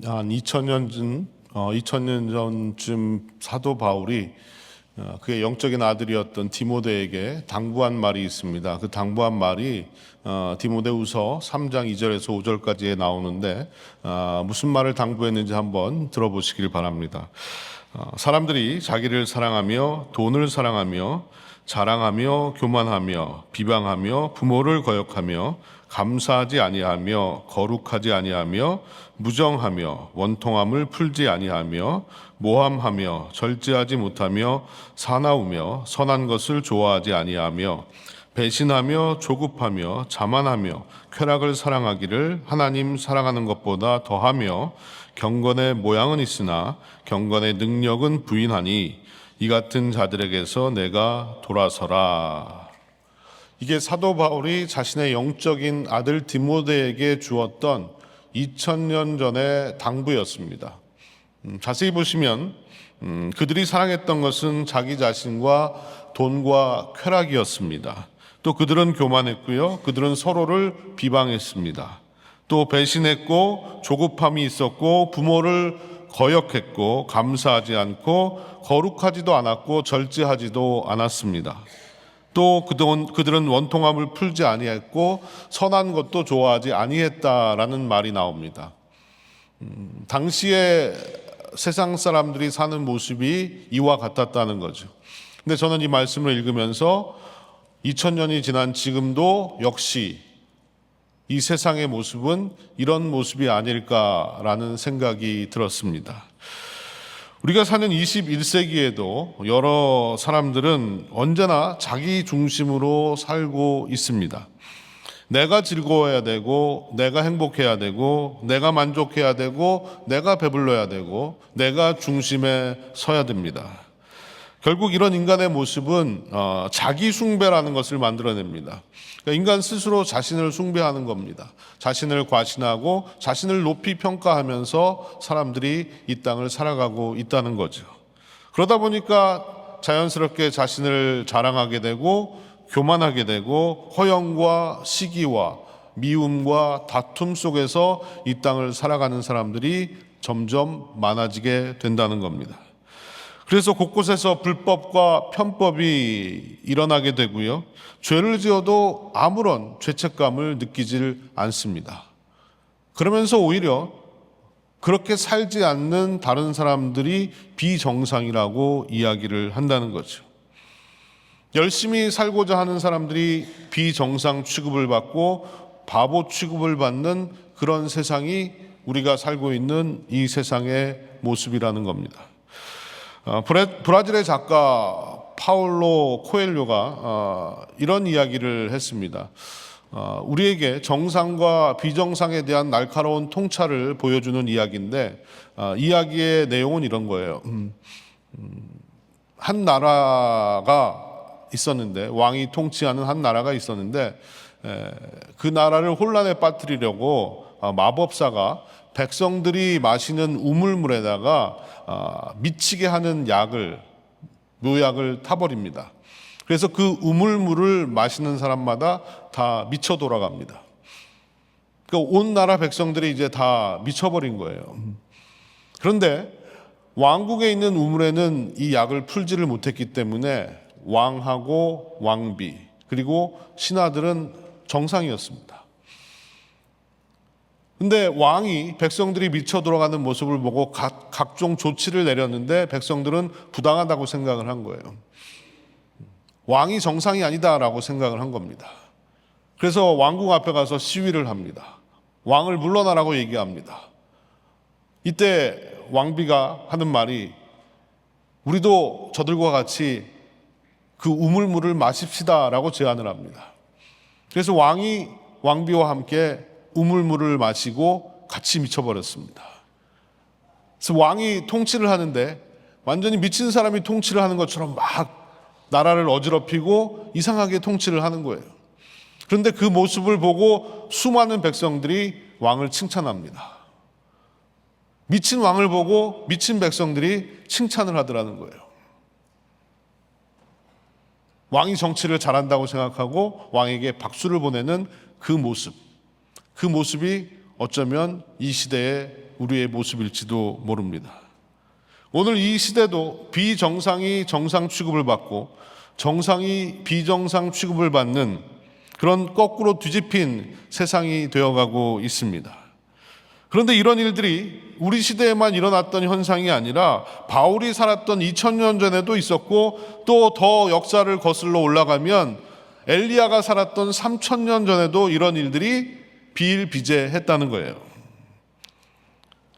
한 2000년 전쯤 사도 바울이 그의 영적인 아들이었던 디모데에게 당부한 말이 있습니다. 그 당부한 말이 디모데후서 3장 2절에서 5절까지에 나오는데 무슨 말을 당부했는지 한번 들어보시길 바랍니다. 사람들이 자기를 사랑하며 돈을 사랑하며 자랑하며 교만하며 비방하며 부모를 거역하며 감사하지 아니하며 거룩하지 아니하며 무정하며 원통함을 풀지 아니하며 모함하며 절제하지 못하며 사나우며 선한 것을 좋아하지 아니하며 배신하며 조급하며 자만하며 쾌락을 사랑하기를 하나님 사랑하는 것보다 더하며 경건의 모양은 있으나 경건의 능력은 부인하니 이 같은 자들에게서 내가 돌아서라. 이게 사도 바울이 자신의 영적인 아들 디모데에게 주었던 2000년 전의 당부였습니다. 자세히 보시면 그들이 사랑했던 것은 자기 자신과 돈과 쾌락이었습니다. 또 그들은 교만했고요. 그들은 서로를 비방했습니다. 또 배신했고 조급함이 있었고 부모를 거역했고 감사하지 않고 거룩하지도 않았고 절제하지도 않았습니다. 또 그들은 원통함을 풀지 아니했고 선한 것도 좋아하지 아니했다라는 말이 나옵니다. 당시에 세상 사람들이 사는 모습이 이와 같았다는 거죠. 근데 저는 이 말씀을 읽으면서 2000년이 지난 지금도 역시 이 세상의 모습은 이런 모습이 아닐까라는 생각이 들었습니다. 우리가 사는 21세기에도 여러 사람들은 언제나 자기 중심으로 살고 있습니다. 내가 즐거워야 되고, 내가 행복해야 되고, 내가 만족해야 되고, 내가 배불러야 되고, 내가 중심에 서야 됩니다. 결국 이런 인간의 모습은 자기 숭배라는 것을 만들어냅니다. 그러니까 인간 스스로 자신을 숭배하는 겁니다. 자신을 과신하고 자신을 높이 평가하면서 사람들이 이 땅을 살아가고 있다는 거죠. 그러다 보니까 자연스럽게 자신을 자랑하게 되고 교만하게 되고 허영과 시기와 미움과 다툼 속에서 이 땅을 살아가는 사람들이 점점 많아지게 된다는 겁니다. 그래서 곳곳에서 불법과 편법이 일어나게 되고요. 죄를 지어도 아무런 죄책감을 느끼질 않습니다. 그러면서 오히려 그렇게 살지 않는 다른 사람들이 비정상이라고 이야기를 한다는 거죠. 열심히 살고자 하는 사람들이 비정상 취급을 받고 바보 취급을 받는 그런 세상이 우리가 살고 있는 이 세상의 모습이라는 겁니다. 브라질의 작가 파울로 코엘료가 이런 이야기를 했습니다. 우리에게 정상과 비정상에 대한 날카로운 통찰을 보여주는 이야기인데 이야기의 내용은 이런 거예요. 한 나라가 있었는데 왕이 통치하는 한 나라가 있었는데 그 나라를 혼란에 빠뜨리려고 마법사가 백성들이 마시는 우물물에다가 미치게 하는 묘약을 타버립니다. 그래서 그 우물물을 마시는 사람마다 다 미쳐 돌아갑니다. 그러니까 온 나라 백성들이 이제 다 미쳐버린 거예요. 그런데 왕국에 있는 우물에는 이 약을 풀지를 못했기 때문에 왕하고 왕비 그리고 신하들은 정상이었습니다. 근데 왕이 백성들이 미쳐 돌아가는 모습을 보고 각종 조치를 내렸는데 백성들은 부당하다고 생각을 한 거예요. 왕이 정상이 아니다라고 생각을 한 겁니다. 그래서 왕궁 앞에 가서 시위를 합니다. 왕을 물러나라고 얘기합니다. 이때 왕비가 하는 말이 우리도 저들과 같이 그 우물물을 마십시다라고 제안을 합니다. 그래서 왕이 왕비와 함께 우물물을 마시고 같이 미쳐버렸습니다. 그래서 왕이 통치를 하는데 완전히 미친 사람이 통치를 하는 것처럼 막 나라를 어지럽히고 이상하게 통치를 하는 거예요. 그런데 그 모습을 보고 수많은 백성들이 왕을 칭찬합니다. 미친 왕을 보고 미친 백성들이 칭찬을 하더라는 거예요. 왕이 정치를 잘한다고 생각하고 왕에게 박수를 보내는 그 모습이 어쩌면 이 시대의 우리의 모습일지도 모릅니다. 오늘 이 시대도 비정상이 정상 취급을 받고 정상이 비정상 취급을 받는 그런 거꾸로 뒤집힌 세상이 되어가고 있습니다. 그런데 이런 일들이 우리 시대에만 일어났던 현상이 아니라 바울이 살았던 2000년 전에도 있었고, 또 더 역사를 거슬러 올라가면 엘리야가 살았던 3000년 전에도 이런 일들이 비일비재했다는 거예요.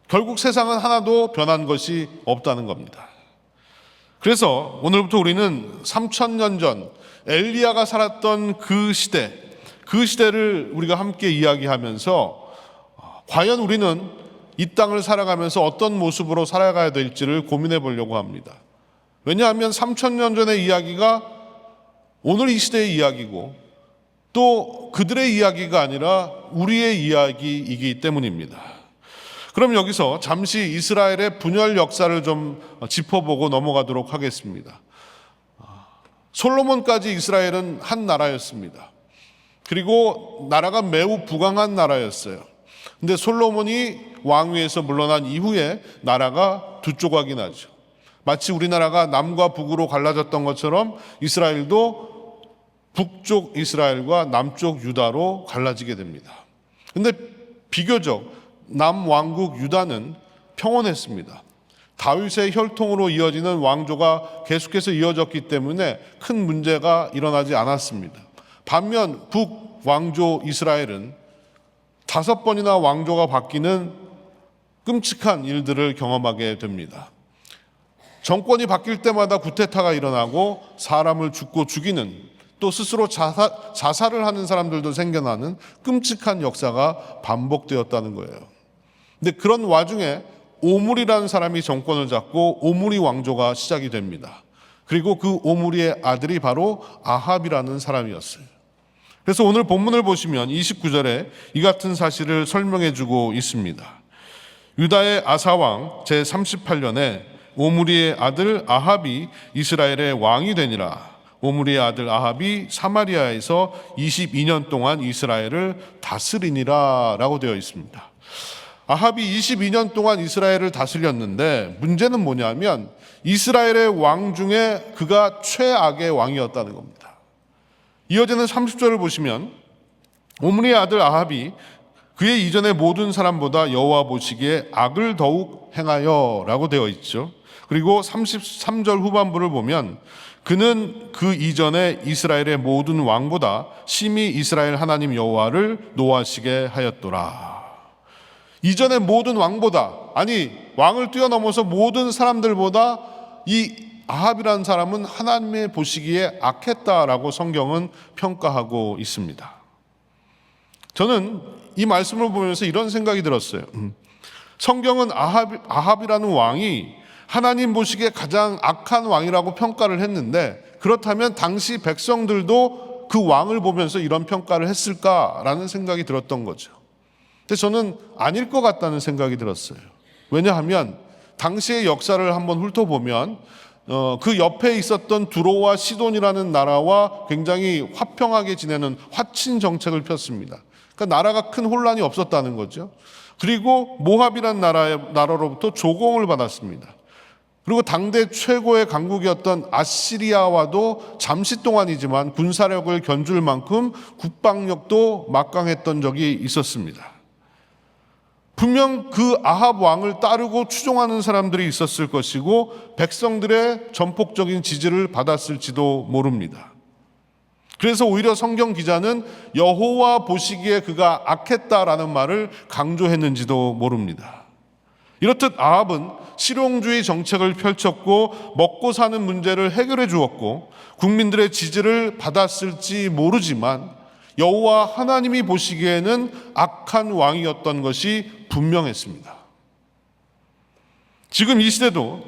결국 세상은 하나도 변한 것이 없다는 겁니다. 그래서 오늘부터 우리는 3000년 전 엘리야가 살았던 그 시대를 우리가 함께 이야기하면서 과연 우리는 이 땅을 살아가면서 어떤 모습으로 살아가야 될지를 고민해 보려고 합니다. 왜냐하면 3000년 전의 이야기가 오늘 이 시대의 이야기고, 또 그들의 이야기가 아니라 우리의 이야기이기 때문입니다. 그럼 여기서 잠시 이스라엘의 분열 역사를 좀 짚어보고 넘어가도록 하겠습니다. 솔로몬까지 이스라엘은 한 나라였습니다. 그리고 나라가 매우 부강한 나라였어요. 근데 솔로몬이 왕위에서 물러난 이후에 나라가 두 조각이 나죠. 마치 우리나라가 남과 북으로 갈라졌던 것처럼 이스라엘도 북쪽 이스라엘과 남쪽 유다로 갈라지게 됩니다. 근데 비교적 남왕국 유다는 평온했습니다. 다윗의 혈통으로 이어지는 왕조가 계속해서 이어졌기 때문에 큰 문제가 일어나지 않았습니다. 반면 북왕조 이스라엘은 5번이나 왕조가 바뀌는 끔찍한 일들을 경험하게 됩니다. 정권이 바뀔 때마다 쿠데타가 일어나고 사람을 죽고 죽이는, 또 스스로 자살을 하는 사람들도 생겨나는 끔찍한 역사가 반복되었다는 거예요. 근데 그런 와중에 오므리라는 사람이 정권을 잡고 오므리 왕조가 시작이 됩니다. 그리고 그 오므리의 아들이 바로 아합이라는 사람이었어요. 그래서 오늘 본문을 보시면 29절에 이 같은 사실을 설명해 주고 있습니다. 유다의 아사왕 제38년에 오므리의 아들 아합이 이스라엘의 왕이 되니라. 오므리의 아들 아합이 사마리아에서 22년 동안 이스라엘을 다스리니라 라고 되어 있습니다. 아합이 22년 동안 이스라엘을 다스렸는데 문제는 뭐냐면 이스라엘의 왕 중에 그가 최악의 왕이었다는 겁니다. 이어지는 30절을 보시면 오므리의 아들 아합이 그의 이전의 모든 사람보다 여호와 보시기에 악을 더욱 행하여 라고 되어 있죠. 그리고 33절 후반부를 보면 그는 그 이전에 이스라엘의 모든 왕보다 심히 이스라엘 하나님 여호와를 노하시게 하였더라. 이전의 모든 왕보다, 아니 왕을 뛰어넘어서 모든 사람들보다 이 아합이라는 사람은 하나님의 보시기에 악했다라고 성경은 평가하고 있습니다. 저는 이 말씀을 보면서 이런 생각이 들었어요. 성경은 아합이라는 왕이 하나님 보시기에 가장 악한 왕이라고 평가를 했는데, 그렇다면 당시 백성들도 그 왕을 보면서 이런 평가를 했을까라는 생각이 들었던 거죠. 근데 저는 아닐 것 같다는 생각이 들었어요. 왜냐하면 당시의 역사를 한번 훑어보면 그 옆에 있었던 두로와 시돈이라는 나라와 굉장히 화평하게 지내는 화친 정책을 폈습니다. 그러니까 나라가 큰 혼란이 없었다는 거죠. 그리고 모압이라는 나라로부터 조공을 받았습니다. 그리고 당대 최고의 강국이었던 아시리아와도 잠시 동안이지만 군사력을 견줄 만큼 국방력도 막강했던 적이 있었습니다. 분명 그 아합 왕을 따르고 추종하는 사람들이 있었을 것이고 백성들의 전폭적인 지지를 받았을지도 모릅니다. 그래서 오히려 성경 기자는 여호와 보시기에 그가 악했다라는 말을 강조했는지도 모릅니다. 이렇듯 아합은 실용주의 정책을 펼쳤고 먹고 사는 문제를 해결해 주었고 국민들의 지지를 받았을지 모르지만 여호와 하나님이 보시기에는 악한 왕이었던 것이 분명했습니다. 지금 이 시대도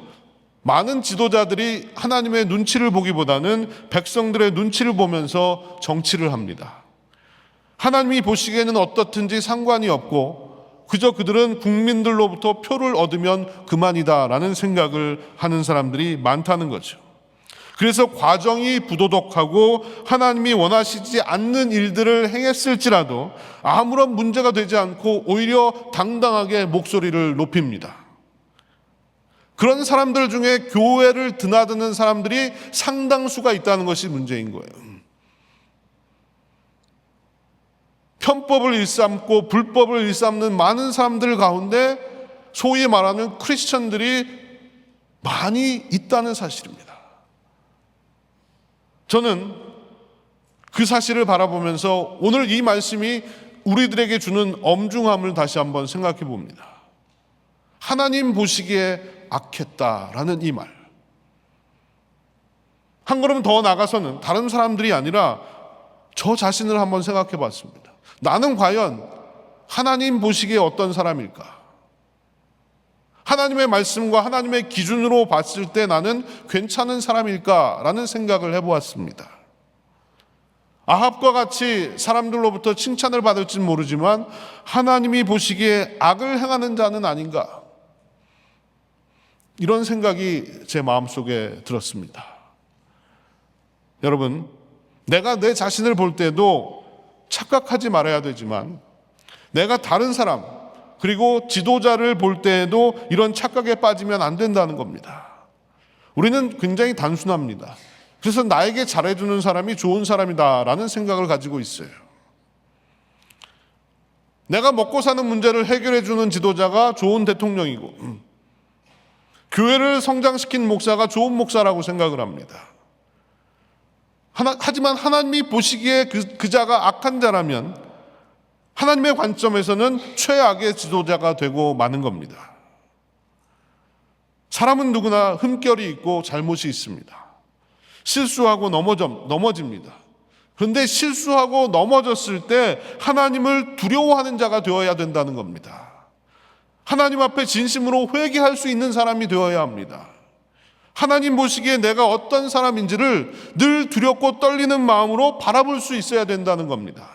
많은 지도자들이 하나님의 눈치를 보기보다는 백성들의 눈치를 보면서 정치를 합니다. 하나님이 보시기에는 어떻든지 상관이 없고 그저 그들은 국민들로부터 표를 얻으면 그만이다라는 생각을 하는 사람들이 많다는 거죠. 그래서 과정이 부도덕하고 하나님이 원하시지 않는 일들을 행했을지라도 아무런 문제가 되지 않고 오히려 당당하게 목소리를 높입니다. 그런 사람들 중에 교회를 드나드는 사람들이 상당수가 있다는 것이 문제인 거예요. 편법을 일삼고 불법을 일삼는 많은 사람들 가운데 소위 말하는 크리스천들이 많이 있다는 사실입니다. 저는 그 사실을 바라보면서 오늘 이 말씀이 우리들에게 주는 엄중함을 다시 한번 생각해 봅니다. 하나님 보시기에 악했다라는 이 말. 한 걸음 더 나가서는 다른 사람들이 아니라 저 자신을 한번 생각해 봤습니다. 나는 과연 하나님 보시기에 어떤 사람일까? 하나님의 말씀과 하나님의 기준으로 봤을 때 나는 괜찮은 사람일까라는 생각을 해보았습니다. 아합과 같이 사람들로부터 칭찬을 받을지는 모르지만 하나님이 보시기에 악을 행하는 자는 아닌가? 이런 생각이 제 마음속에 들었습니다. 여러분, 내가 내 자신을 볼 때도 착각하지 말아야 되지만 내가 다른 사람 그리고 지도자를 볼 때에도 이런 착각에 빠지면 안 된다는 겁니다. 우리는 굉장히 단순합니다. 그래서 나에게 잘해주는 사람이 좋은 사람이다라는 생각을 가지고 있어요. 내가 먹고 사는 문제를 해결해주는 지도자가 좋은 대통령이고 교회를 성장시킨 목사가 좋은 목사라고 생각을 합니다. 하지만 하나님이 보시기에 그 자가 악한 자라면 하나님의 관점에서는 최악의 지도자가 되고 마는 겁니다. 사람은 누구나 흠결이 있고 잘못이 있습니다. 실수하고 넘어집니다. 그런데 실수하고 넘어졌을 때 하나님을 두려워하는 자가 되어야 된다는 겁니다. 하나님 앞에 진심으로 회개할 수 있는 사람이 되어야 합니다. 하나님 보시기에 내가 어떤 사람인지를 늘 두렵고 떨리는 마음으로 바라볼 수 있어야 된다는 겁니다.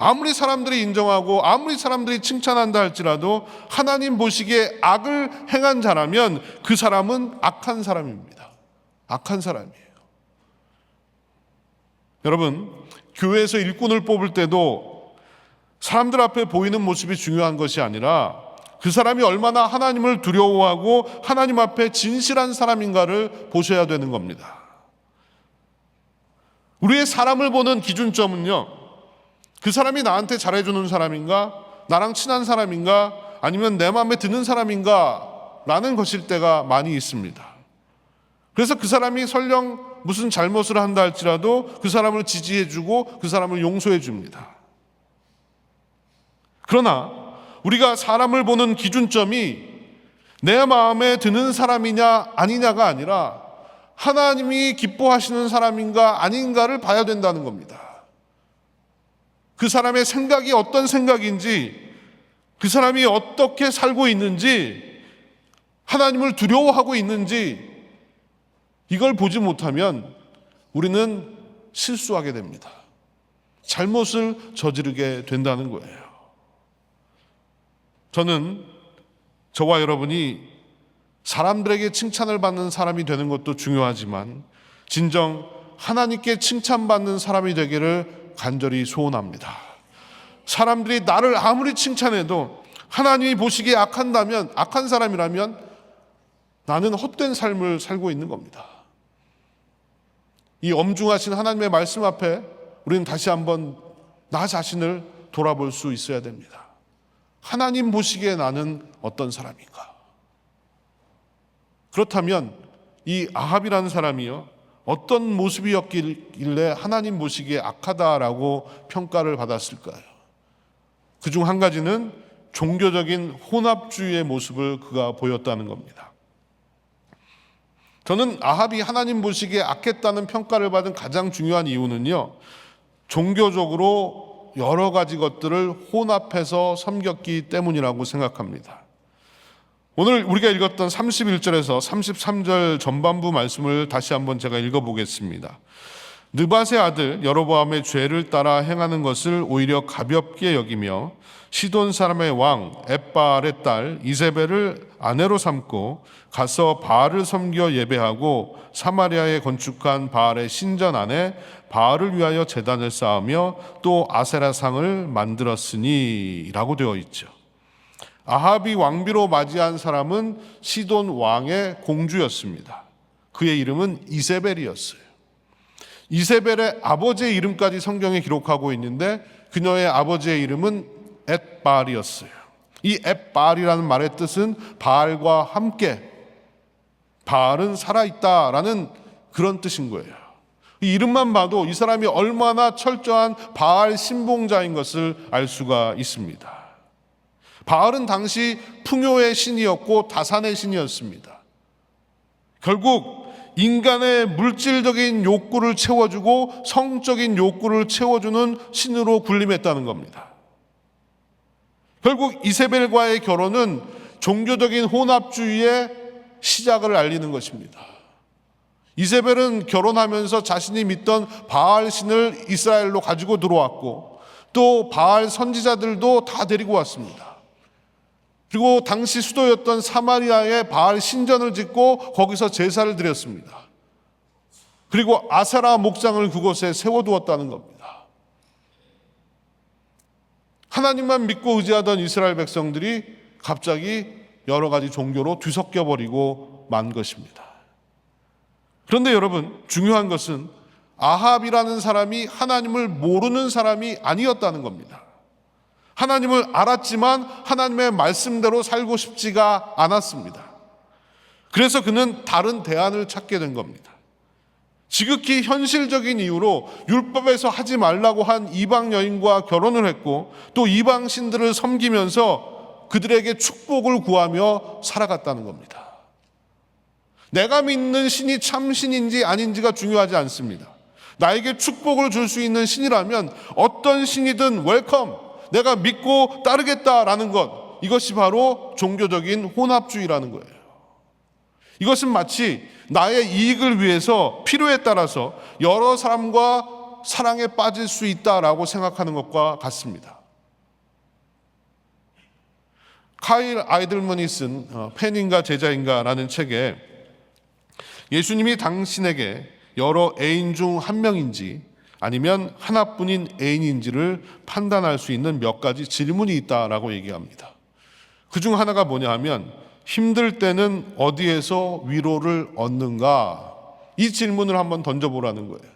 아무리 사람들이 인정하고 아무리 사람들이 칭찬한다 할지라도 하나님 보시기에 악을 행한 자라면 그 사람은 악한 사람입니다. 악한 사람이에요. 여러분, 교회에서 일꾼을 뽑을 때도 사람들 앞에 보이는 모습이 중요한 것이 아니라 그 사람이 얼마나 하나님을 두려워하고 하나님 앞에 진실한 사람인가를 보셔야 되는 겁니다. 우리의 사람을 보는 기준점은요, 그 사람이 나한테 잘해주는 사람인가? 나랑 친한 사람인가? 아니면 내 마음에 드는 사람인가? 라는 것일 때가 많이 있습니다. 그래서 그 사람이 설령 무슨 잘못을 한다 할지라도 그 사람을 지지해주고 그 사람을 용서해줍니다. 그러나 우리가 사람을 보는 기준점이 내 마음에 드는 사람이냐 아니냐가 아니라 하나님이 기뻐하시는 사람인가 아닌가를 봐야 된다는 겁니다. 그 사람의 생각이 어떤 생각인지, 그 사람이 어떻게 살고 있는지, 하나님을 두려워하고 있는지 이걸 보지 못하면 우리는 실수하게 됩니다. 잘못을 저지르게 된다는 거예요. 저는 저와 여러분이 사람들에게 칭찬을 받는 사람이 되는 것도 중요하지만 진정 하나님께 칭찬받는 사람이 되기를 간절히 소원합니다. 사람들이 나를 아무리 칭찬해도 하나님이 보시기에 악한 사람이라면 나는 헛된 삶을 살고 있는 겁니다. 이 엄중하신 하나님의 말씀 앞에 우리는 다시 한번 나 자신을 돌아볼 수 있어야 됩니다. 하나님 보시기에 나는 어떤 사람인가? 그렇다면 이 아합이라는 사람이요, 어떤 모습이었길래 하나님 보시기에 악하다라고 평가를 받았을까요? 그중 한 가지는 종교적인 혼합주의의 모습을 그가 보였다는 겁니다. 저는 아합이 하나님 보시기에 악했다는 평가를 받은 가장 중요한 이유는요, 종교적으로 여러 가지 것들을 혼합해서 섬겼기 때문이라고 생각합니다. 오늘 우리가 읽었던 31절에서 33절 전반부 말씀을 다시 한번 제가 읽어보겠습니다. 느밧의 아들 여로보암의 죄를 따라 행하는 것을 오히려 가볍게 여기며 시돈 사람의 왕 엣바알의 딸 이세벨을 아내로 삼고 가서 바알을 섬겨 예배하고 사마리아에 건축한 바알의 신전 안에 바알을 위하여 제단을 쌓으며 또 아세라상을 만들었으니 라고 되어 있죠. 아합이 왕비로 맞이한 사람은 시돈 왕의 공주였습니다. 그의 이름은 이세벨이었어요. 이세벨의 아버지의 이름까지 성경에 기록하고 있는데 그녀의 아버지의 이름은 엣바알이었어요. 이 엣바알이라는 말의 뜻은 바알과 함께, 바알은 살아있다라는 그런 뜻인 거예요. 이 이름만 봐도 이 사람이 얼마나 철저한 바알 신봉자인 것을 알 수가 있습니다. 바알은 당시 풍요의 신이었고 다산의 신이었습니다. 결국 인간의 물질적인 욕구를 채워주고 성적인 욕구를 채워주는 신으로 군림했다는 겁니다. 결국 이세벨과의 결혼은 종교적인 혼합주의의 시작을 알리는 것입니다. 이세벨은 결혼하면서 자신이 믿던 바알 신을 이스라엘로 가지고 들어왔고 또 바알 선지자들도 다 데리고 왔습니다. 그리고 당시 수도였던 사마리아에 바알 신전을 짓고 거기서 제사를 드렸습니다. 그리고 아세라 목장을 그곳에 세워두었다는 겁니다. 하나님만 믿고 의지하던 이스라엘 백성들이 갑자기 여러 가지 종교로 뒤섞여 버리고 만 것입니다. 그런데 여러분, 중요한 것은 아합이라는 사람이 하나님을 모르는 사람이 아니었다는 겁니다. 하나님을 알았지만 하나님의 말씀대로 살고 싶지가 않았습니다. 그래서 그는 다른 대안을 찾게 된 겁니다. 지극히 현실적인 이유로 율법에서 하지 말라고 한 이방 여인과 결혼을 했고 또 이방 신들을 섬기면서 그들에게 축복을 구하며 살아갔다는 겁니다. 내가 믿는 신이 참 신인지 아닌지가 중요하지 않습니다. 나에게 축복을 줄 수 있는 신이라면 어떤 신이든 웰컴, 내가 믿고 따르겠다라는 것, 이것이 바로 종교적인 혼합주의라는 거예요. 이것은 마치 나의 이익을 위해서 필요에 따라서 여러 사람과 사랑에 빠질 수 있다라고 생각하는 것과 같습니다. 카일 아이들먼이 쓴 팬인가 제자인가라는 책에 예수님이 당신에게 여러 애인 중 한 명인지 아니면 하나뿐인 애인인지를 판단할 수 있는 몇 가지 질문이 있다라고 얘기합니다. 그중 하나가 뭐냐 하면 힘들 때는 어디에서 위로를 얻는가? 이 질문을 한번 던져보라는 거예요.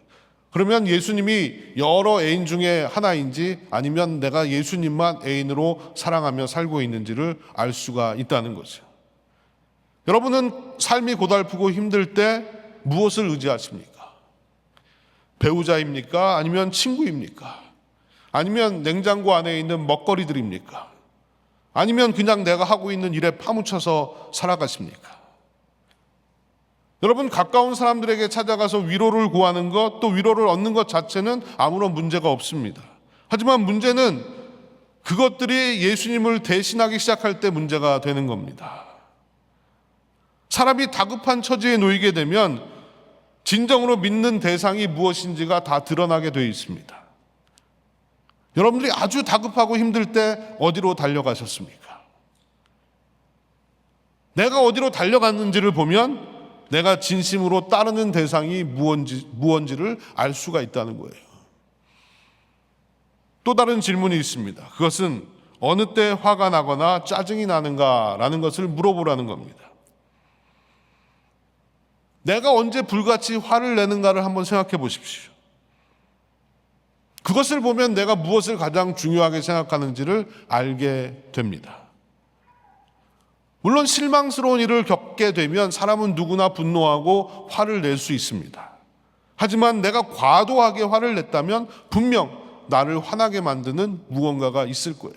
그러면 예수님이 여러 애인 중에 하나인지 아니면 내가 예수님만 애인으로 사랑하며 살고 있는지를 알 수가 있다는 거죠. 여러분은 삶이 고달프고 힘들 때 무엇을 의지하십니까? 배우자입니까? 아니면 친구입니까? 아니면 냉장고 안에 있는 먹거리들입니까? 아니면 그냥 내가 하고 있는 일에 파묻혀서 살아가십니까? 여러분, 가까운 사람들에게 찾아가서 위로를 구하는 것, 또 위로를 얻는 것 자체는 아무런 문제가 없습니다. 하지만 문제는 그것들이 예수님을 대신하기 시작할 때 문제가 되는 겁니다. 사람이 다급한 처지에 놓이게 되면 진정으로 믿는 대상이 무엇인지가 다 드러나게 되어 있습니다. 여러분들이 아주 다급하고 힘들 때 어디로 달려가셨습니까? 내가 어디로 달려갔는지를 보면 내가 진심으로 따르는 대상이 무언지를 알 수가 있다는 거예요. 또 다른 질문이 있습니다. 그것은 어느 때 화가 나거나 짜증이 나는가라는 것을 물어보라는 겁니다. 내가 언제 불같이 화를 내는가를 한번 생각해 보십시오. 그것을 보면 내가 무엇을 가장 중요하게 생각하는지를 알게 됩니다. 물론 실망스러운 일을 겪게 되면 사람은 누구나 분노하고 화를 낼 수 있습니다. 하지만 내가 과도하게 화를 냈다면 분명 나를 화나게 만드는 무언가가 있을 거예요.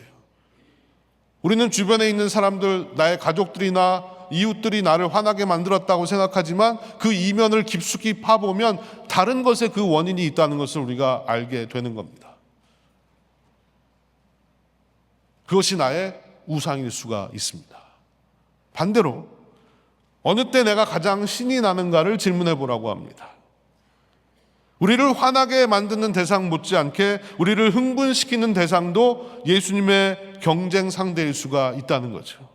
우리는 주변에 있는 사람들, 나의 가족들이나 이웃들이 나를 화나게 만들었다고 생각하지만 그 이면을 깊숙이 파보면 다른 것에 그 원인이 있다는 것을 우리가 알게 되는 겁니다. 그것이 나의 우상일 수가 있습니다. 반대로 어느 때 내가 가장 신이 나는가를 질문해 보라고 합니다. 우리를 화나게 만드는 대상 못지않게 우리를 흥분시키는 대상도 예수님의 경쟁 상대일 수가 있다는 거죠.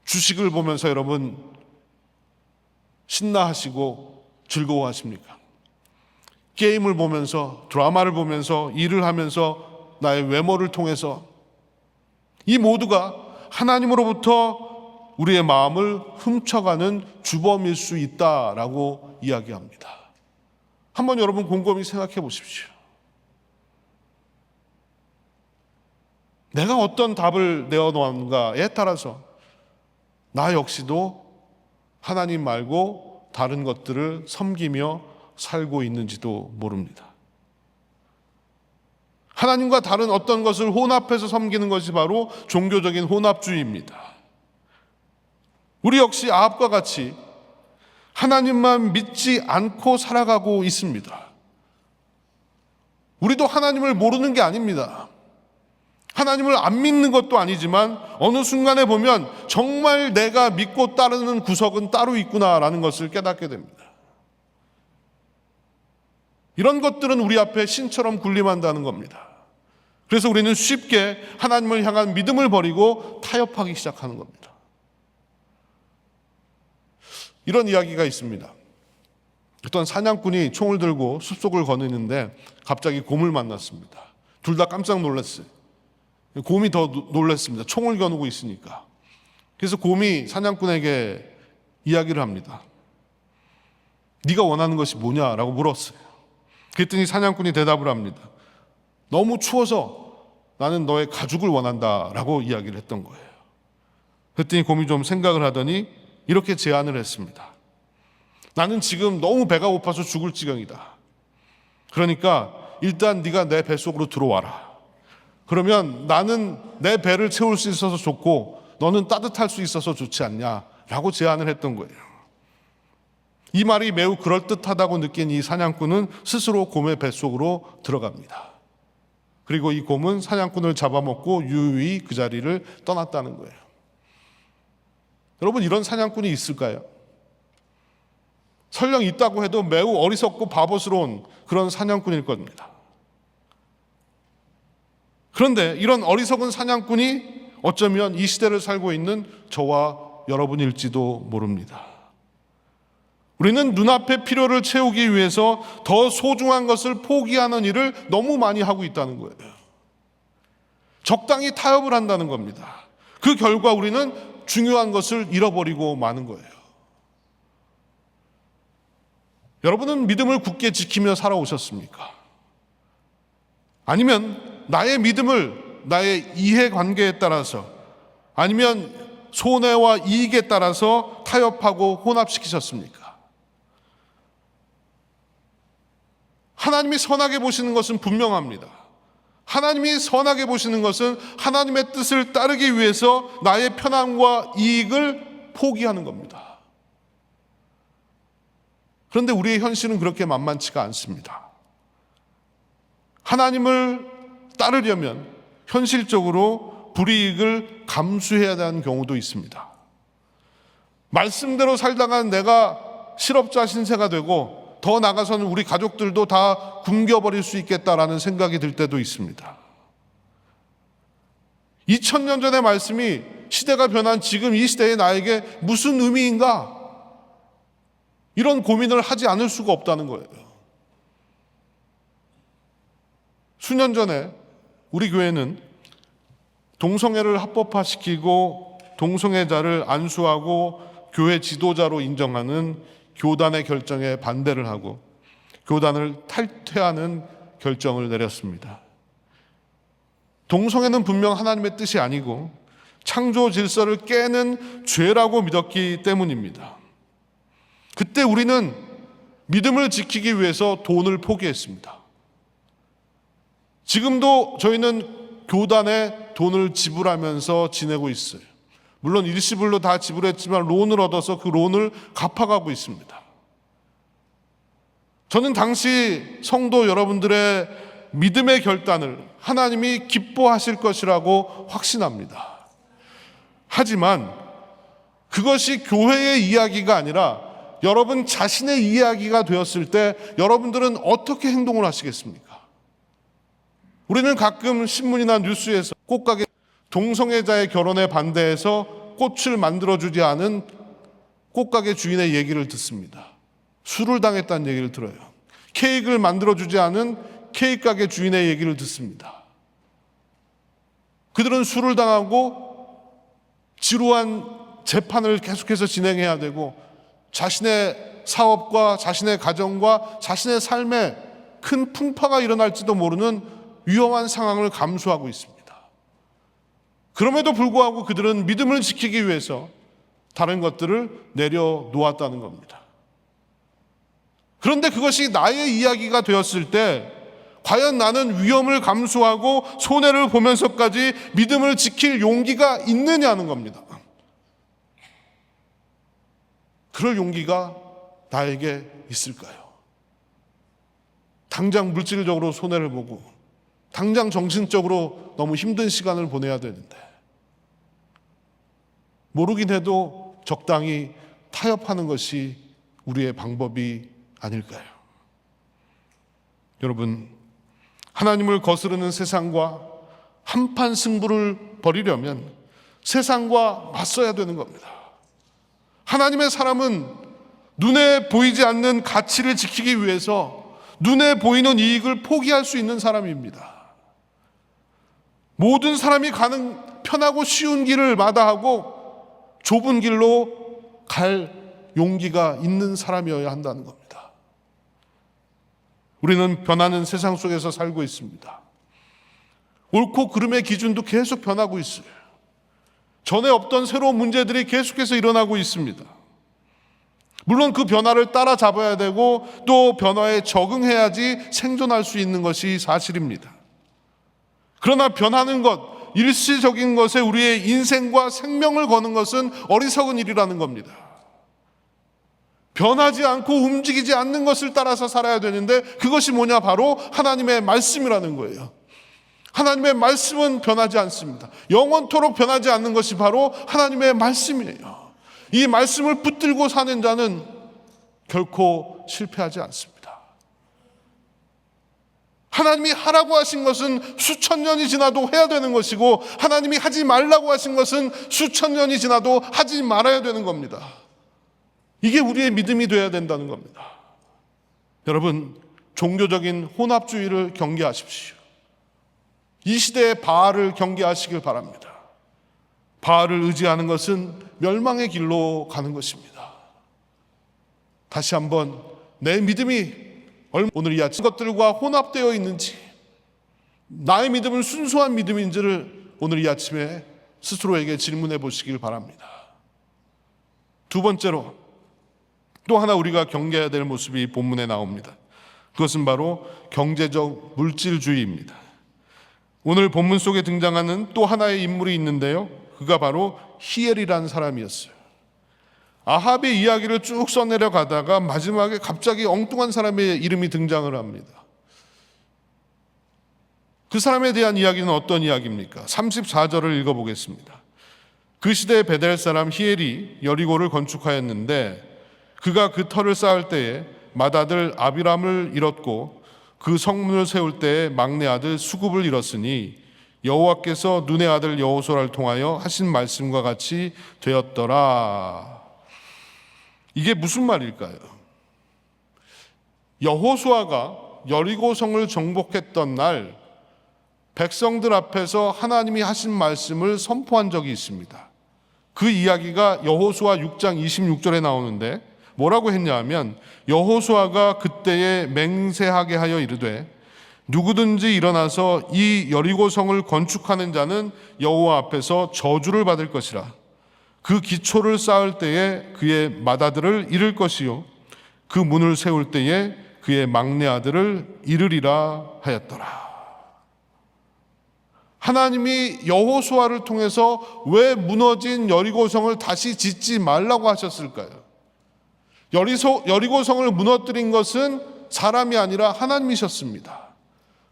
주식을 보면서 여러분 신나하시고 즐거워하십니까? 게임을 보면서, 드라마를 보면서, 일을 하면서, 나의 외모를 통해서 이 모두가 하나님으로부터 우리의 마음을 훔쳐가는 주범일 수 있다라고 이야기합니다. 한번 여러분 곰곰이 생각해 보십시오. 내가 어떤 답을 내어놓은가에 따라서 나 역시도 하나님 말고 다른 것들을 섬기며 살고 있는지도 모릅니다. 하나님과 다른 어떤 것을 혼합해서 섬기는 것이 바로 종교적인 혼합주의입니다. 우리 역시 아합과 같이 하나님만 믿지 않고 살아가고 있습니다. 우리도 하나님을 모르는 게 아닙니다. 하나님을 안 믿는 것도 아니지만 어느 순간에 보면 정말 내가 믿고 따르는 구석은 따로 있구나라는 것을 깨닫게 됩니다. 이런 것들은 우리 앞에 신처럼 군림한다는 겁니다. 그래서 우리는 쉽게 하나님을 향한 믿음을 버리고 타협하기 시작하는 겁니다. 이런 이야기가 있습니다. 어떤 사냥꾼이 총을 들고 숲속을 거니는데 갑자기 곰을 만났습니다. 둘 다 깜짝 놀랐어요. 곰이 더 놀랐습니다. 총을 겨누고 있으니까. 그래서 곰이 사냥꾼에게 이야기를 합니다. 네가 원하는 것이 뭐냐라고 물었어요. 그랬더니 사냥꾼이 대답을 합니다. 너무 추워서 나는 너의 가죽을 원한다라고 이야기를 했던 거예요. 그랬더니 곰이 좀 생각을 하더니 이렇게 제안을 했습니다. 나는 지금 너무 배가 고파서 죽을 지경이다. 그러니까 일단 네가 내 뱃속으로 들어와라. 그러면 나는 내 배를 채울 수 있어서 좋고 너는 따뜻할 수 있어서 좋지 않냐라고 제안을 했던 거예요. 이 말이 매우 그럴듯하다고 느낀 이 사냥꾼은 스스로 곰의 뱃속으로 들어갑니다. 그리고 이 곰은 사냥꾼을 잡아먹고 유유히 그 자리를 떠났다는 거예요. 여러분, 이런 사냥꾼이 있을까요? 설령 있다고 해도 매우 어리석고 바보스러운 그런 사냥꾼일 겁니다. 그런데 이런 어리석은 사냥꾼이 어쩌면 이 시대를 살고 있는 저와 여러분일지도 모릅니다. 우리는 눈앞의 필요를 채우기 위해서 더 소중한 것을 포기하는 일을 너무 많이 하고 있다는 거예요. 적당히 타협을 한다는 겁니다. 그 결과 우리는 중요한 것을 잃어버리고 마는 거예요. 여러분은 믿음을 굳게 지키며 살아오셨습니까? 아니면 나의 믿음을 나의 이해관계에 따라서 아니면 손해와 이익에 따라서 타협하고 혼합시키셨습니까? 하나님이 선하게 보시는 것은 분명합니다. 하나님이 선하게 보시는 것은 하나님의 뜻을 따르기 위해서 나의 편안과 이익을 포기하는 겁니다. 그런데 우리의 현실은 그렇게 만만치가 않습니다. 하나님을 따르려면 현실적으로 불이익을 감수해야 하는 경우도 있습니다. 말씀대로 살다가 내가 실업자 신세가 되고 더 나아가서는 우리 가족들도 다 굶겨버릴 수 있겠다라는 생각이 들 때도 있습니다. 2000년 전의 말씀이 시대가 변한 지금 이 시대의 나에게 무슨 의미인가? 이런 고민을 하지 않을 수가 없다는 거예요. 수년 전에 우리 교회는 동성애를 합법화시키고 동성애자를 안수하고 교회 지도자로 인정하는 교단의 결정에 반대를 하고 교단을 탈퇴하는 결정을 내렸습니다. 동성애는 분명 하나님의 뜻이 아니고 창조 질서를 깨는 죄라고 믿었기 때문입니다. 그때 우리는 믿음을 지키기 위해서 돈을 포기했습니다. 지금도 저희는 교단에 돈을 지불하면서 지내고 있어요. 물론 일시불로 다 지불했지만 론을 얻어서 그 론을 갚아가고 있습니다. 저는 당시 성도 여러분들의 믿음의 결단을 하나님이 기뻐하실 것이라고 확신합니다. 하지만 그것이 교회의 이야기가 아니라 여러분 자신의 이야기가 되었을 때 여러분들은 어떻게 행동을 하시겠습니까? 우리는 가끔 신문이나 뉴스에서 꽃가게 동성애자의 결혼에 반대해서 꽃을 만들어주지 않은 꽃가게 주인의 얘기를 듣습니다. 술을 당했다는 얘기를 들어요. 케이크를 만들어주지 않은 케이크 가게 주인의 얘기를 듣습니다. 그들은 술을 당하고 지루한 재판을 계속해서 진행해야 되고 자신의 사업과 자신의 가정과 자신의 삶에 큰 풍파가 일어날지도 모르는 위험한 상황을 감수하고 있습니다. 그럼에도 불구하고 그들은 믿음을 지키기 위해서 다른 것들을 내려놓았다는 겁니다. 그런데 그것이 나의 이야기가 되었을 때 과연 나는 위험을 감수하고 손해를 보면서까지 믿음을 지킬 용기가 있느냐는 겁니다. 그럴 용기가 나에게 있을까요? 당장 물질적으로 손해를 보고 당장 정신적으로 너무 힘든 시간을 보내야 되는데 모르긴 해도 적당히 타협하는 것이 우리의 방법이 아닐까요? 여러분, 하나님을 거스르는 세상과 한판 승부를 벌이려면 세상과 맞서야 되는 겁니다. 하나님의 사람은 눈에 보이지 않는 가치를 지키기 위해서 눈에 보이는 이익을 포기할 수 있는 사람입니다. 모든 사람이 가는 편하고 쉬운 길을 마다하고 좁은 길로 갈 용기가 있는 사람이어야 한다는 겁니다. 우리는 변하는 세상 속에서 살고 있습니다. 옳고 그름의 기준도 계속 변하고 있어요. 전에 없던 새로운 문제들이 계속해서 일어나고 있습니다. 물론 그 변화를 따라잡아야 되고 또 변화에 적응해야지 생존할 수 있는 것이 사실입니다. 그러나 변하는 것, 일시적인 것에 우리의 인생과 생명을 거는 것은 어리석은 일이라는 겁니다. 변하지 않고 움직이지 않는 것을 따라서 살아야 되는데 그것이 뭐냐? 바로 하나님의 말씀이라는 거예요. 하나님의 말씀은 변하지 않습니다. 영원토록 변하지 않는 것이 바로 하나님의 말씀이에요. 이 말씀을 붙들고 사는 자는 결코 실패하지 않습니다. 하나님이 하라고 하신 것은 수천 년이 지나도 해야 되는 것이고 하나님이 하지 말라고 하신 것은 수천 년이 지나도 하지 말아야 되는 겁니다. 이게 우리의 믿음이 되어야 된다는 겁니다. 여러분, 종교적인 혼합주의를 경계하십시오. 이 시대의 바알을 경계하시길 바랍니다. 바알을 의지하는 것은 멸망의 길로 가는 것입니다. 다시 한번 내 믿음이 오늘 이 아침 것들과 혼합되어 있는지, 나의 믿음은 순수한 믿음인지를 오늘 이 아침에 스스로에게 질문해 보시길 바랍니다. 두 번째로 또 하나 우리가 경계해야 될 모습이 본문에 나옵니다. 그것은 바로 경제적 물질주의입니다. 오늘 본문 속에 등장하는 또 하나의 인물이 있는데요, 그가 바로 히엘이라는 사람이었어요. 아합의 이야기를 쭉 써내려 가다가 마지막에 갑자기 엉뚱한 사람의 이름이 등장을 합니다. 그 사람에 대한 이야기는 어떤 이야기입니까? 34절을 읽어보겠습니다. 그 시대의 베델 사람 히엘이 여리고를 건축하였는데 그가 그 터를 쌓을 때에 맏아들 아비람을 잃었고 그 성문을 세울 때에 막내 아들 수굽을 잃었으니 여호와께서 눈의 아들 여호수아를 통하여 하신 말씀과 같이 되었더라. 이게 무슨 말일까요? 여호수아가 여리고성을 정복했던 날 백성들 앞에서 하나님이 하신 말씀을 선포한 적이 있습니다. 그 이야기가 여호수아 6장 26절에 나오는데 뭐라고 했냐 하면 여호수아가 그때에 맹세하게 하여 이르되 누구든지 일어나서 이 여리고성을 건축하는 자는 여호와 앞에서 저주를 받을 것이라. 그 기초를 쌓을 때에 그의 맏아들을 잃을 것이요 그 문을 세울 때에 그의 막내 아들을 잃으리라 하였더라. 하나님이 여호수아를 통해서 왜 무너진 여리고성을 다시 짓지 말라고 하셨을까요? 여리고성을 무너뜨린 것은 사람이 아니라 하나님이셨습니다.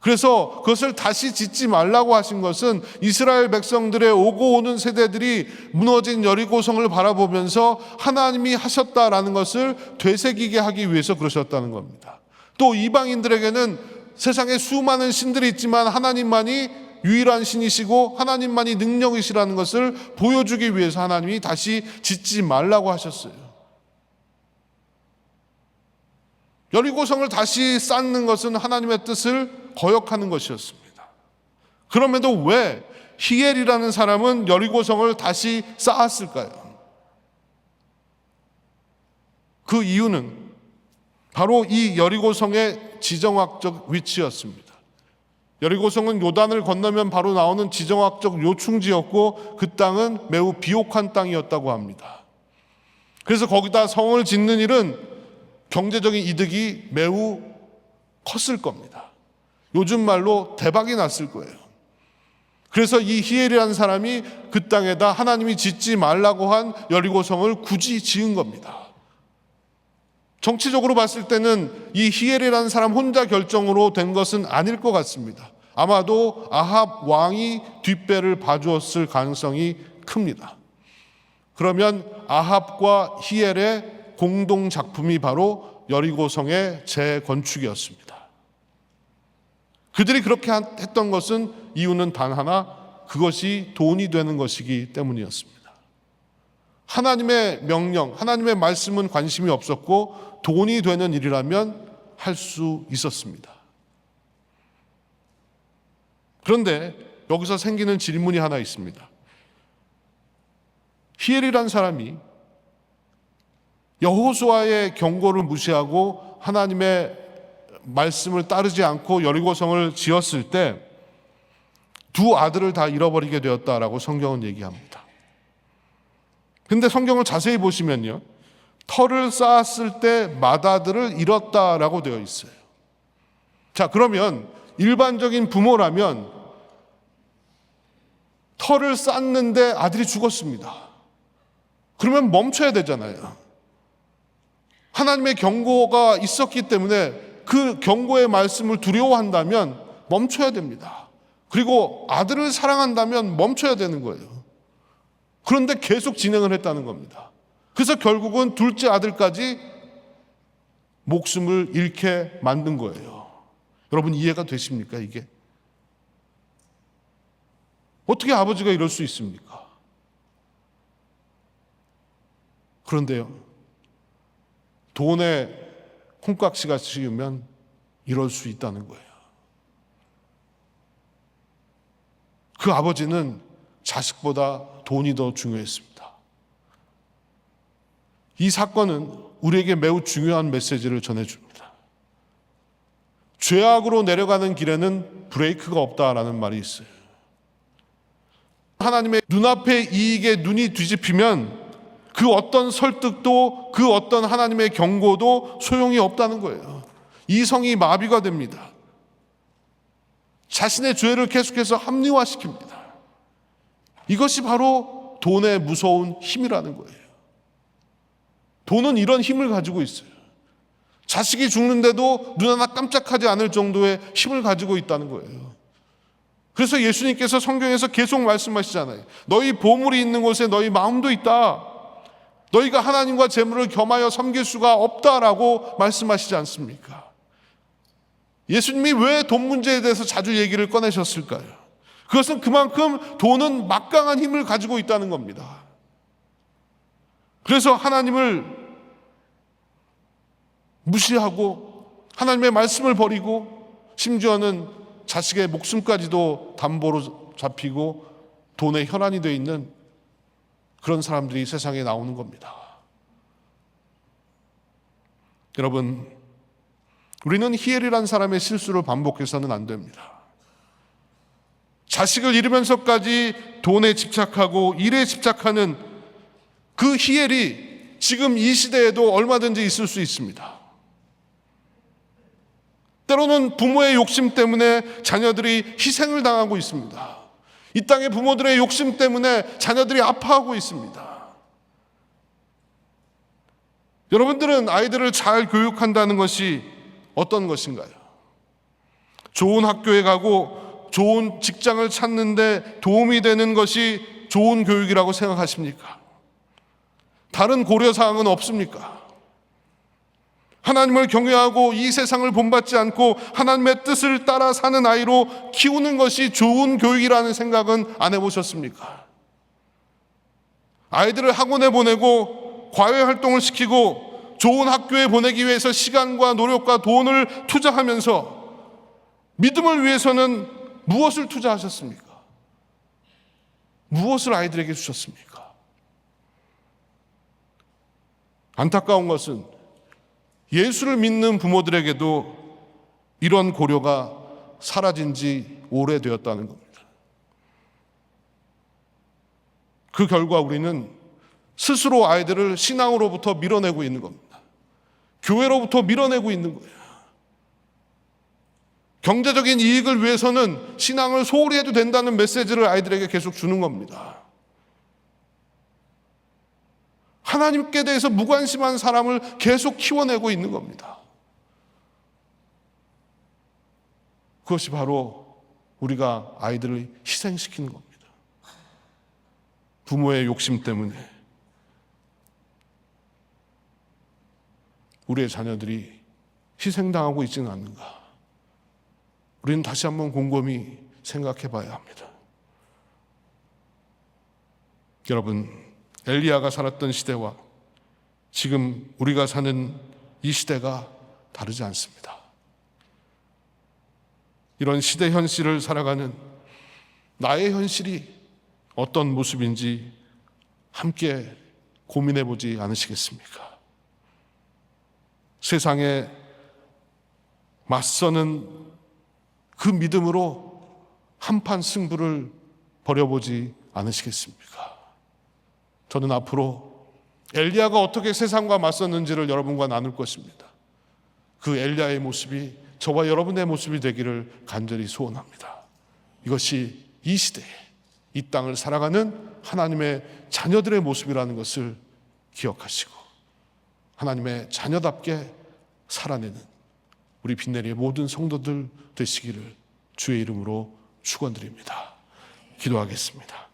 그래서 그것을 다시 짓지 말라고 하신 것은 이스라엘 백성들의 오고 오는 세대들이 무너진 여리고성을 바라보면서 하나님이 하셨다라는 것을 되새기게 하기 위해서 그러셨다는 겁니다. 또 이방인들에게는 세상에 수많은 신들이 있지만 하나님만이 유일한 신이시고 하나님만이 능력이시라는 것을 보여주기 위해서 하나님이 다시 짓지 말라고 하셨어요. 여리고성을 다시 쌓는 것은 하나님의 뜻을 거역하는 것이었습니다. 그럼에도 왜 히엘이라는 사람은 여리고성을 다시 쌓았을까요? 그 이유는 바로 이 여리고성의 지정학적 위치였습니다. 여리고성은 요단을 건너면 바로 나오는 지정학적 요충지였고 그 땅은 매우 비옥한 땅이었다고 합니다. 그래서 거기다 성을 짓는 일은 경제적인 이득이 매우 컸을 겁니다. 요즘 말로 대박이 났을 거예요. 그래서 이 히엘이라는 사람이 그 땅에다 하나님이 짓지 말라고 한 여리고성을 굳이 지은 겁니다. 정치적으로 봤을 때는 이 히엘이라는 사람 혼자 결정으로 된 것은 아닐 것 같습니다. 아마도 아합 왕이 뒷배를 봐주었을 가능성이 큽니다. 그러면 아합과 히엘의 공동 작품이 바로 여리고성의 재건축이었습니다. 그들이 그렇게 했던 것은 이유는 단 하나, 그것이 돈이 되는 것이기 때문이었습니다. 하나님의 명령, 하나님의 말씀은 관심이 없었고 돈이 되는 일이라면 할 수 있었습니다. 그런데 여기서 생기는 질문이 하나 있습니다. 히엘이란 사람이 여호수아의 경고를 무시하고 하나님의 말씀을 따르지 않고 여리고성을 지었을 때 두 아들을 다 잃어버리게 되었다라고 성경은 얘기합니다. 근데 성경을 자세히 보시면요, 터를 쌓았을 때 맏아들을 잃었다라고 되어 있어요. 자, 그러면 일반적인 부모라면 터를 쌓는데 아들이 죽었습니다. 그러면 멈춰야 되잖아요. 하나님의 경고가 있었기 때문에 그 경고의 말씀을 두려워한다면 멈춰야 됩니다. 그리고 아들을 사랑한다면 멈춰야 되는 거예요. 그런데 계속 진행을 했다는 겁니다. 그래서 결국은 둘째 아들까지 목숨을 잃게 만든 거예요. 여러분 이해가 되십니까, 이게? 어떻게 아버지가 이럴 수 있습니까? 그런데요, 돈에 콩깍지가 씌우면 이럴 수 있다는 거예요. 그 아버지는 자식보다 돈이 더 중요했습니다. 이 사건은 우리에게 매우 중요한 메시지를 전해줍니다. 죄악으로 내려가는 길에는 브레이크가 없다라는 말이 있어요. 하나님의 눈앞의 이익에 눈이 뒤집히면 그 어떤 설득도 그 어떤 하나님의 경고도 소용이 없다는 거예요. 이성이 마비가 됩니다. 자신의 죄를 계속해서 합리화시킵니다. 이것이 바로 돈의 무서운 힘이라는 거예요. 돈은 이런 힘을 가지고 있어요. 자식이 죽는데도 눈 하나 깜짝하지 않을 정도의 힘을 가지고 있다는 거예요. 그래서 예수님께서 성경에서 계속 말씀하시잖아요. 너희 보물이 있는 곳에 너희 마음도 있다. 너희가 하나님과 재물을 겸하여 섬길 수가 없다라고 말씀하시지 않습니까? 예수님이 왜 돈 문제에 대해서 자주 얘기를 꺼내셨을까요? 그것은 그만큼 돈은 막강한 힘을 가지고 있다는 겁니다. 그래서 하나님을 무시하고 하나님의 말씀을 버리고 심지어는 자식의 목숨까지도 담보로 잡히고 돈의 혈안이 되어 있는 그런 사람들이 세상에 나오는 겁니다. 여러분, 우리는 히엘이라는 사람의 실수를 반복해서는 안 됩니다. 자식을 잃으면서까지 돈에 집착하고 일에 집착하는 그 히엘이 지금 이 시대에도 얼마든지 있을 수 있습니다. 때로는 부모의 욕심 때문에 자녀들이 희생을 당하고 있습니다. 이 땅의 부모들의 욕심 때문에 자녀들이 아파하고 있습니다. 여러분들은 아이들을 잘 교육한다는 것이 어떤 것인가요? 좋은 학교에 가고 좋은 직장을 찾는데 도움이 되는 것이 좋은 교육이라고 생각하십니까? 다른 고려사항은 없습니까? 하나님을 경외하고 이 세상을 본받지 않고 하나님의 뜻을 따라 사는 아이로 키우는 것이 좋은 교육이라는 생각은 안 해보셨습니까? 아이들을 학원에 보내고 과외 활동을 시키고 좋은 학교에 보내기 위해서 시간과 노력과 돈을 투자하면서 믿음을 위해서는 무엇을 투자하셨습니까? 무엇을 아이들에게 주셨습니까? 안타까운 것은 예수를 믿는 부모들에게도 이런 고려가 사라진 지 오래되었다는 겁니다. 그 결과 우리는 스스로 아이들을 신앙으로부터 밀어내고 있는 겁니다. 교회로부터 밀어내고 있는 거예요. 경제적인 이익을 위해서는 신앙을 소홀히 해도 된다는 메시지를 아이들에게 계속 주는 겁니다. 하나님께 대해서 무관심한 사람을 계속 키워내고 있는 겁니다. 그것이 바로 우리가 아이들을 희생시키는 겁니다. 부모의 욕심 때문에 우리의 자녀들이 희생당하고 있지는 않는가? 우리는 다시 한번 곰곰이 생각해 봐야 합니다. 여러분, 엘리야가 살았던 시대와 지금 우리가 사는 이 시대가 다르지 않습니다. 이런 시대 현실을 살아가는 나의 현실이 어떤 모습인지 함께 고민해 보지 않으시겠습니까? 세상에 맞서는 그 믿음으로 한판 승부를 벌여보지 않으시겠습니까? 저는 앞으로 엘리야가 어떻게 세상과 맞섰는지를 여러분과 나눌 것입니다. 그 엘리야의 모습이 저와 여러분의 모습이 되기를 간절히 소원합니다. 이것이 이 시대에 이 땅을 살아가는 하나님의 자녀들의 모습이라는 것을 기억하시고 하나님의 자녀답게 살아내는 우리 빛내리의 모든 성도들 되시기를 주의 이름으로 축원드립니다. 기도하겠습니다.